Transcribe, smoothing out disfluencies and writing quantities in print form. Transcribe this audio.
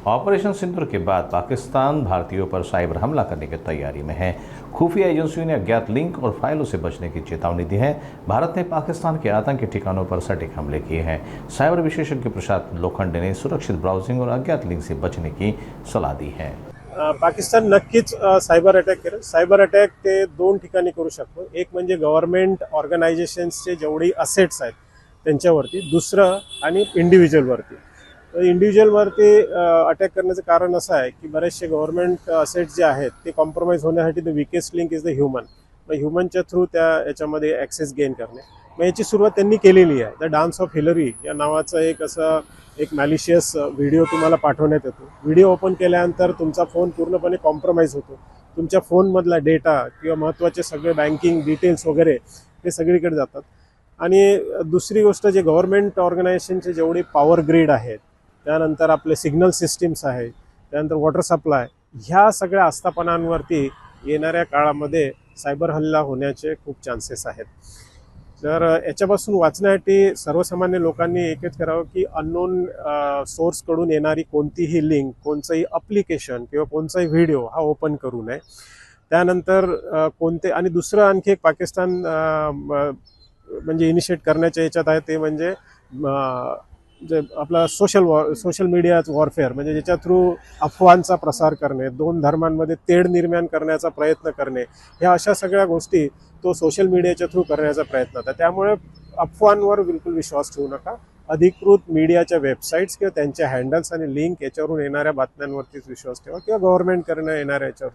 Operation सिंदूर के बाद पाकिस्तान भारतीयों पर cyber हमला करने की तैयारी में है। खुफिया एजेंसियों ने अज्ञात लिंक और फाइलों से बचने की चेतावनी दी है। भारत ने पाकिस्तान के आतंकी ठिकानों पर सटीक हमले किए हैं। साइबर विशेषज्ञ प्रशांत लोखंडे ने सुरक्षित ब्राउजिंग और अज्ञात लिंक से बचने की सलाह दी है। पाकिस्तान नक्कीच सायबर अटॅक करेल। सायबर अटॅक ते दोन ठिकाणी करू शकतो। एक म्हणजे गव्हर्नमेंट ऑर्गनायझेशन्सचे जेवढी असेट्स आहेत त्यांच्यावरती, दुसरं आणि इंडिव्हिज्युअलवरती। इंडिव्हिज्युअलवरती अटॅक करण्याचं कारण असं आहे की बरेचसे गव्हर्नमेंट असेट्स जे आहेत ते कॉम्प्रोमाइज होण्यासाठी the weakest link is the human. मग ह्युमनच्या थ्रू याच्यामध्ये ॲक्सेस गेन करणे, मग याची सुरुवात त्यांनी केलेली आहे। द डान्स ऑफ हिलरी या नावाचं एक मॅलिशियस व्हिडिओ तुम्हाला पाठवण्यात येतो। व्हिडिओ ओपन केल्यानंतर तुमचा फोन पूर्णपणे कॉम्प्रोमाइज होतो। तुमच्या फोनमधला डेटा किंवा महत्त्वाचे सगळे बँकिंग डिटेल्स वगैरे ते सगळीकडे जातात। आणि दुसरी गोष्ट, जे गव्हर्नमेंट ऑर्गनायझेशनचे जेवढे पॉवर ग्रीड आहेत, त्यानंतर आपले सिग्नल सिस्टीम्स आहेत, त्यानंतर वॉटर सप्लाय, ह्या सगळ्या आस्थापनांवरती येणाऱ्या काळामध्ये सायबर हल्ला होण्याचे खूप चान्सेस आहेत। तर याच्यापासून वाचण्यासाठी सर्वसामान्य लोकांनी एकच करावं की अननोन सोर्सकडून येणारी कोणतीही लिंक, कोणतंही ॲप्लिकेशन किंवा कोणताही व्हिडिओ हा ओपन करू नये। त्यानंतर आणि दुसरं आणखी एक पाकिस्तान म्हणजे इनिशिएट करण्याच्या याच्यात आहे, ते म्हणजे जे आपला सोशल मीडिया वॉरफेअर, म्हणजे ज्याच्या थ्रू अफवांचा प्रसार करणे, दोन धर्मांमध्ये तेढ निर्माण करण्याचा प्रयत्न करणे, ह्या अशा सगळ्या गोष्टी तो सोशल मीडियाच्या थ्रू करण्याचा प्रयत्न होता। त्यामुळे अफवांवर बिलकुल विश्वास ठेवू नका। अधिकृत मीडियाच्या वेबसाईट्स किंवा त्यांच्या हँडल्स आणि लिंक याच्यावरून येणाऱ्या बातम्यांवरतीच विश्वास ठेवा, किंवा गव्हर्नमेंटकडनं येणाऱ्या याच्यावर